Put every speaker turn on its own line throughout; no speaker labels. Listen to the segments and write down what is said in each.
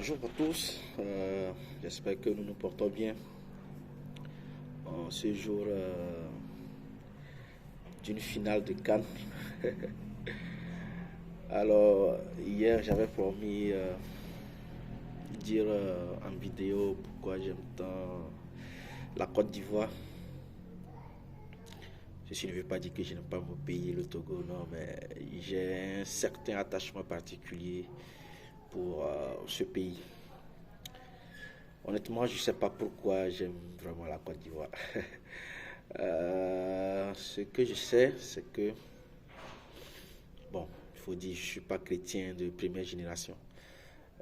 Bonjour à tous, j'espère que nous nous portons bien en ce jour d'une finale de Cannes. Alors, hier j'avais promis dire en vidéo pourquoi j'aime tant la Côte d'Ivoire. Ceci ne veut pas dire que je n'aime pas mon pays, le Togo, non, mais j'ai un certain attachement particulier pour ce pays. Honnêtement, je ne sais pas pourquoi j'aime vraiment la Côte d'Ivoire. Ce que je sais, c'est que, bon, il faut dire, je ne suis pas chrétien de première génération.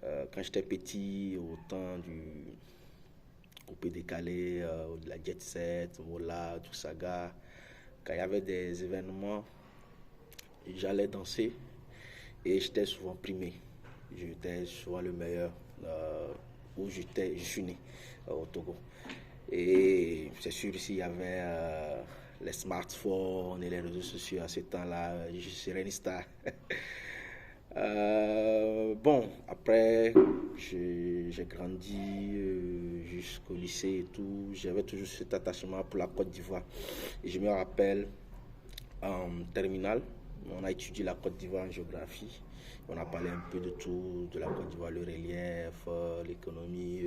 Quand j'étais petit, au temps du coupé décalé, de la jet set, Mola, tout saga, quand il y avait des événements, j'allais danser et j'étais souvent primé. J'étais souvent le meilleur où je suis né au Togo. Et c'est sûr, s'il y avait les smartphones et les réseaux sociaux à ce temps-là, je serais une star. Bon, après, j'ai grandi jusqu'au lycée et tout. J'avais toujours cet attachement pour la Côte d'Ivoire. Et je me rappelle, en terminale, on a étudié la Côte d'Ivoire en géographie. On a parlé un peu de tout, de la Côte d'Ivoire, le relief, l'économie,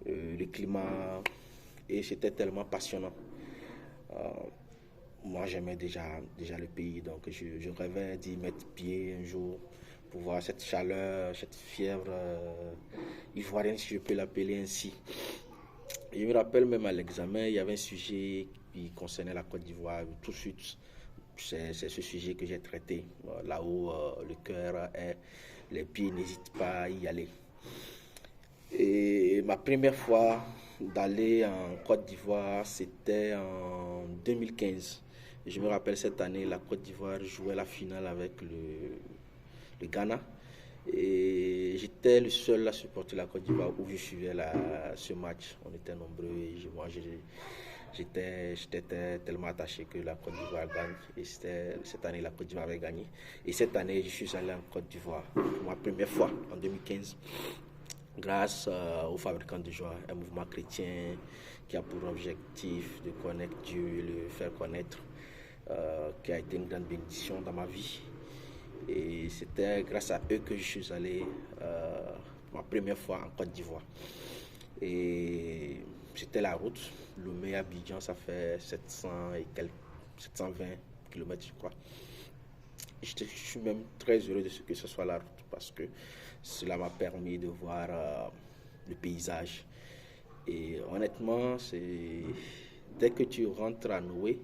le climat. Et c'était tellement passionnant. Euh, Moi, j'aimais déjà le pays, donc je rêvais d'y mettre pied un jour pour voir cette chaleur, cette fièvre ivoirienne, si je peux l'appeler ainsi. Et je me rappelle même à l'examen, il y avait un sujet qui concernait la Côte d'Ivoire. Tout de suite, c'est ce sujet que j'ai traité. Là où le cœur est, les pieds n'hésitent pas à y aller. Et ma première fois d'aller en Côte d'Ivoire, c'était en 2015. Je me rappelle cette année, la Côte d'Ivoire jouait la finale avec le Ghana. Et j'étais le seul à supporter la Côte d'Ivoire où je suivais ce match. On était nombreux et j'étais tellement attaché que la Côte d'Ivoire gagne. Et cette année, la Côte d'Ivoire avait gagné. Et cette année, je suis allé en Côte d'Ivoire pour ma première fois en 2015 grâce aux fabricants de joie, un mouvement chrétien qui a pour objectif de connaître Dieu, le faire connaître, qui a été une grande bénédiction dans ma vie. Et c'était grâce à eux que je suis allé pour ma première fois en Côte d'Ivoire. Et c'était la route. Lomé-Abidjan, ça fait 700 et quelques, 720 km, je crois. Je suis même très heureux de ce que ce soit la route parce que cela m'a permis de voir le paysage. Et honnêtement, dès que tu rentres à Noé,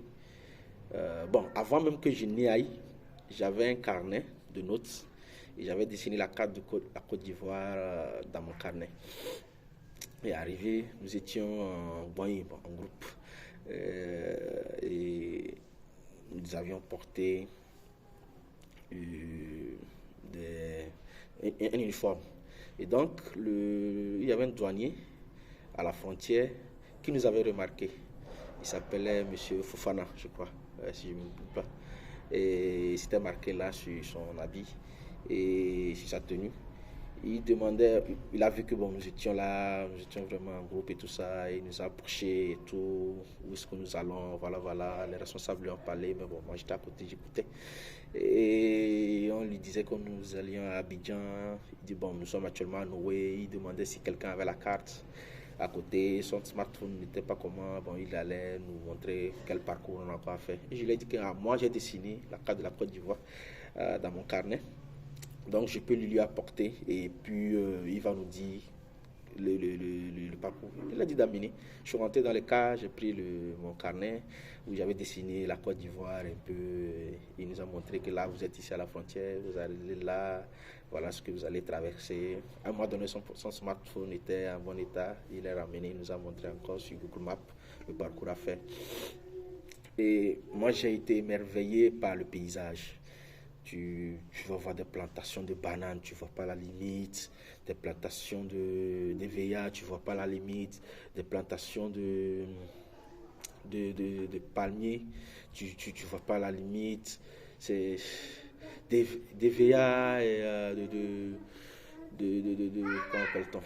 bon, avant même que je n'y aille, j'avais un carnet de notes et j'avais dessiné la carte de la Côte d'Ivoire dans mon carnet. Et arrivé, nous étions en groupe et nous avions porté des, un uniforme. Et donc, il y avait un douanier à la frontière qui nous avait remarqué. Il s'appelait Monsieur Fofana, je crois, si je ne me trompe pas. Et c'était marqué là sur son habit et sur sa tenue. Il a vu que bon, nous étions là, nous étions vraiment en groupe et tout ça, et il nous a approché et tout, où est-ce que nous allons, voilà, voilà, les responsables lui ont parlé, mais bon, moi j'étais à côté, j'écoutais. Et on lui disait que nous allions à Abidjan, il dit bon, nous sommes actuellement à Noé, il demandait si quelqu'un avait la carte à côté, son smartphone n'était pas comment, bon, il allait nous montrer quel parcours on a encore à faire. Et je lui ai dit que moi j'ai dessiné la carte de la Côte d'Ivoire dans mon carnet. Donc je peux lui apporter et puis il va nous dire le parcours. Il a dit d'amener. Je suis rentré dans le cas, j'ai pris mon carnet où j'avais dessiné la Côte d'Ivoire un peu. Il nous a montré que là, vous êtes ici à la frontière, vous allez là, voilà ce que vous allez traverser. À un moment donné, son smartphone était en bon état. Il l'a ramené, il nous a montré encore sur Google Maps le parcours à faire. Et moi, j'ai été émerveillé par le paysage. Tu vas voir des plantations de bananes, tu vois pas la limite, des plantations d'EVA, tu vois pas la limite, des plantations de palmiers, tu vois pas la limite. C'est des VA et comment appelle-t-on?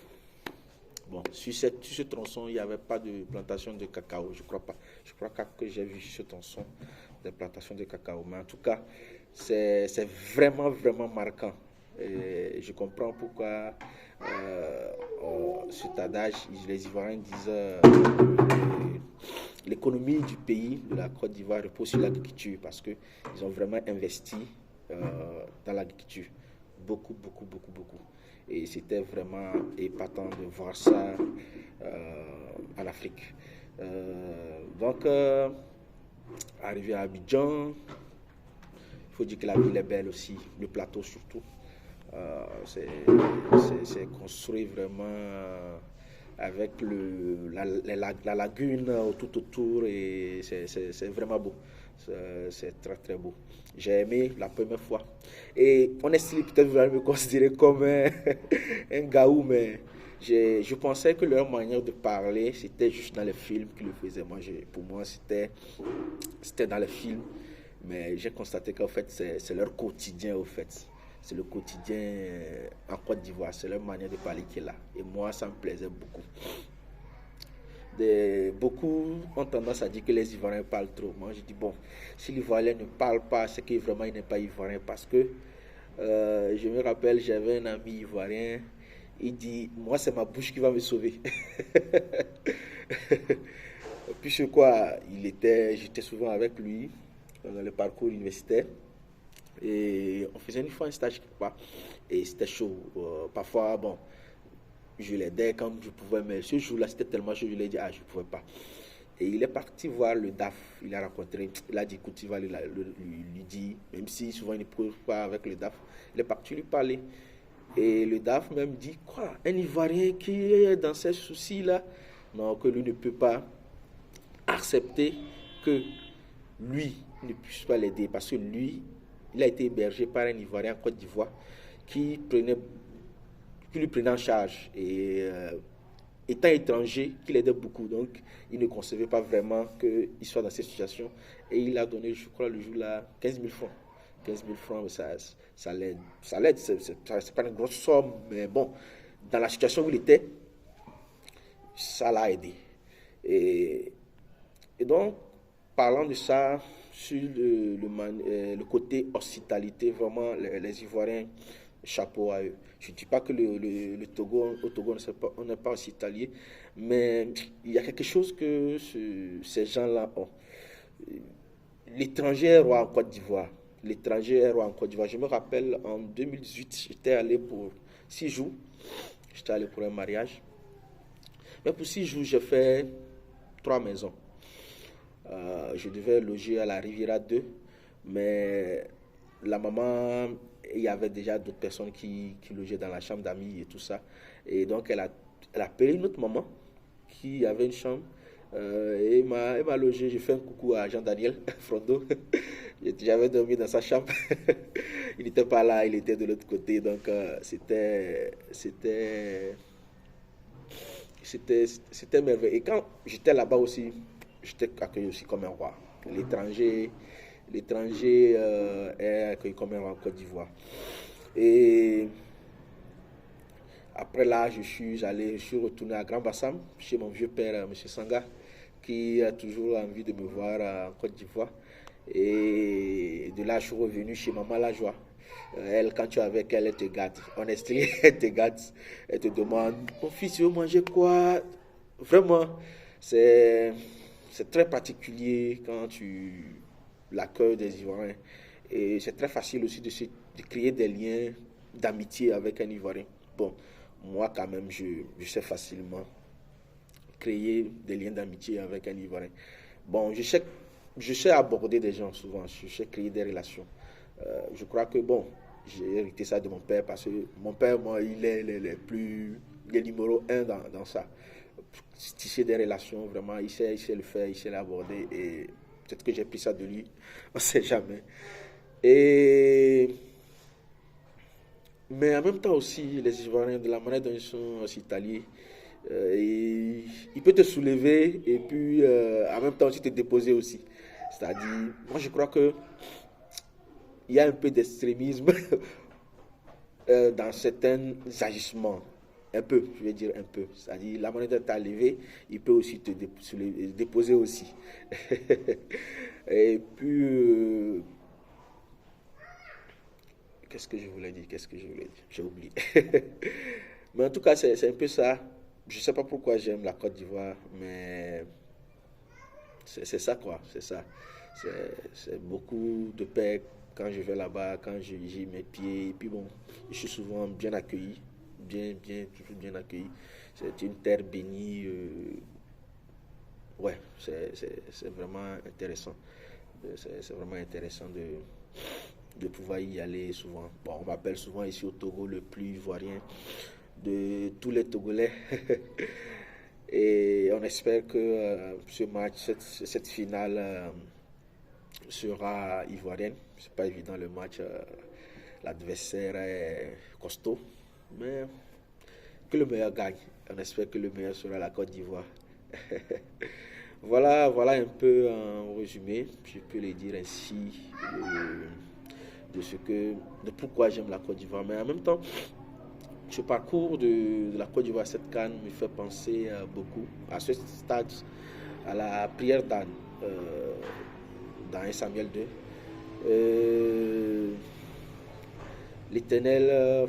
Bon, sur ce tronçon, il n'y avait pas de plantation de cacao, je crois pas. Je crois que j'ai vu sur ce tronçon des plantations de cacao. Mais en tout cas, c'est vraiment, vraiment marquant. Et je comprends pourquoi cet adage, les Ivoiriens disent l'économie du pays, de la Côte d'Ivoire, repose sur l'agriculture parce qu'ils ont vraiment investi dans l'agriculture. Beaucoup, beaucoup, beaucoup, beaucoup. Et c'était vraiment épatant de voir ça en Afrique. Donc, arrivé à Abidjan, il faut dire que la ville est belle aussi, le plateau surtout. C'est construit vraiment avec la lagune tout autour et c'est vraiment beau. C'est très très beau. J'ai aimé la première fois. Et honnêtement, peut-être vous allez me considérer comme un gaou, mais je pensais que leur manière de parler, c'était juste dans les films qu'ils le faisaient. Pour moi, c'était dans les films. Mais j'ai constaté qu'en fait, c'est leur quotidien, au fait. C'est le quotidien en Côte d'Ivoire. C'est leur manière de parler qui est là. Et moi, ça me plaisait beaucoup. Beaucoup ont tendance à dire que les Ivoiriens parlent trop. Moi, je dis, bon, si l'Ivoirien ne parle pas, c'est qu'il vraiment il n'est pas Ivoirien. Parce que je me rappelle, j'avais un ami Ivoirien. Il dit, moi, c'est ma bouche qui va me sauver. Puisque quoi, j'étais souvent avec lui dans le parcours universitaire. Et on faisait une fois un stage quelque part. Et c'était chaud. Parfois, bon, je l'aidais comme je pouvais, mais ce jour-là, c'était tellement chaud, je lui ai dit, je ne pouvais pas. Et il est parti voir le DAF. Il a rencontré, il a dit, écoute, il va lui dire, même si souvent il ne peut pas avec le DAF, il est parti lui parler. Et le DAF même dit, quoi, un Ivoirien qui est dans ces soucis-là, non, que lui ne peut pas accepter que lui ne puisse pas l'aider. Parce que lui, il a été hébergé par un Ivoirien en Côte d'Ivoire qui lui prenait en charge. Et étant étranger, qu'il aidait beaucoup. Donc, il ne concevait pas vraiment qu'il soit dans cette situation. Et il a donné, je crois, le jour-là, 15 000 francs. 15 000 francs, ça l'aide. Ça l'aide, c'est pas une grosse somme, mais bon, dans la situation où il était, ça l'a aidé. Et donc, parlant de ça, sur le côté hospitalité, vraiment, les Ivoiriens, chapeau à eux. Je ne dis pas que au Togo, on n'est pas hospitalier, mais il y a quelque chose que ces gens-là ont. L'étranger est roi en Côte d'Ivoire. L'étranger est roi en Côte d'Ivoire. Je me rappelle, en 2018, j'étais allé pour 6 jours. J'étais allé pour un mariage. Mais pour 6 jours, j'ai fait 3 maisons. Je devais loger à la Riviera 2, mais la maman, il y avait déjà d'autres personnes qui logeaient dans la chambre d'amis et tout ça. Et donc, elle a appelé une autre maman qui avait une chambre et elle m'a logé. J'ai fait un coucou à Jean-Daniel Frondo. J'avais dormi dans sa chambre. Il n'était pas là, il était de l'autre côté. Donc, c'était merveilleux. Et quand j'étais là-bas aussi, j'étais accueilli aussi comme un roi. L'étranger est accueilli comme un roi en Côte d'Ivoire. Et après là, je suis retourné à Grand Bassam, chez mon vieux père, M. Sanga, qui a toujours envie de me voir en Côte d'Ivoire. Et de là, je suis revenu chez Maman Lajoie. Elle, quand tu es avec elle, elle te gâte. Honnêtement, elle te gâte. Elle te demande, mon fils, tu veux manger quoi? Vraiment, c'est très particulier quand tu l'accueilles des Ivoiriens. Et c'est très facile aussi de créer des liens d'amitié avec un Ivoirien. Bon, moi quand même, je sais facilement créer des liens d'amitié avec un Ivoirien. Bon, je sais aborder des gens souvent, je sais créer des relations. Je crois que, bon, j'ai hérité ça de mon père parce que mon père, moi, il est le numéro un dans ça. Tisser des relations, vraiment, il sait le faire, il sait l'aborder et peut-être que j'ai pris ça de lui, on ne sait jamais. Mais en même temps aussi, les Ivoiriens, de la manière dont ils sont hospitaliers, il peut te soulever et puis en même temps aussi te déposer aussi. C'est-à-dire, moi je crois que il y a un peu d'extrémisme dans certains agissements. Un peu, je vais dire un peu. C'est-à-dire, la monnaie t'a levé, il peut aussi se déposer aussi. Et puis, qu'est-ce que je voulais dire? Qu'est-ce que je voulais dire? J'ai oublié. Mais en tout cas, c'est un peu ça. Je ne sais pas pourquoi j'aime la Côte d'Ivoire, mais c'est ça quoi, c'est ça. C'est beaucoup de paix quand je vais là-bas, quand j'y mets pied. Et puis bon, je suis souvent bien accueilli, toujours bien accueilli. C'est une terre bénie. Ouais, c'est vraiment intéressant. C'est vraiment intéressant de pouvoir y aller souvent. Bon, on m'appelle souvent ici au Togo le plus ivoirien de tous les Togolais. Et on espère que ce match, cette finale sera ivoirienne. C'est pas évident le match. L'adversaire est costaud. Mais que le meilleur gagne. On espère que le meilleur sera la Côte d'Ivoire. Voilà un peu en résumé, je peux le dire ainsi, de pourquoi j'aime la Côte d'Ivoire. Mais en même temps, ce parcours de la Côte d'Ivoire, cette CAN, me fait penser beaucoup à ce stade, à la prière d'Anne dans 1 Samuel 2. L'Éternel